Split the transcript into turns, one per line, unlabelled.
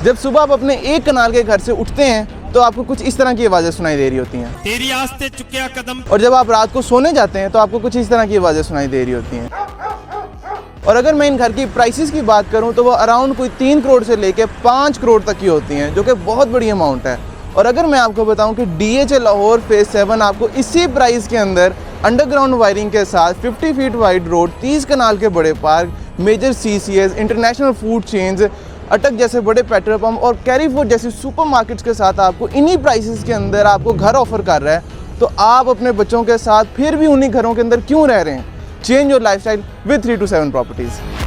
जब सुबह आप अपने एक कनाल के घर से उठते हैं तो आपको कुछ इस तरह की आवाज़ें सुनाई दे रही होती हैं,
तेरी आस्ते चुकिया कदम।
और जब आप रात को सोने जाते हैं तो आपको कुछ इस तरह की आवाज़ें सुनाई दे रही होती हैं। और अगर मैं इन घर की प्राइसेस की बात करूं तो वो अराउंड कोई 3 करोड़ से लेके 5 करोड़ तक की होती हैं, जो कि बहुत बड़ी अमाउंट है। और अगर मैं आपको बताऊं कि DHA लाहौर फेज 7 आपको इसी प्राइस के अंदर अंडरग्राउंड वायरिंग के साथ 50 फीट वाइड रोड, 30 कनाल के बड़े park, major CCS, international food chains, Attock जैसे बड़े पेट्रोल पंप और कैरीफूड जैसी सुपरमार्केट्स के साथ आपको इन्हीं प्राइसेस के अंदर आपको घर ऑफर कर रहा है, तो आप अपने बच्चों के साथ फिर भी उन्हीं घरों के अंदर क्यों रह रहे हैं? Change your lifestyle with 327 properties.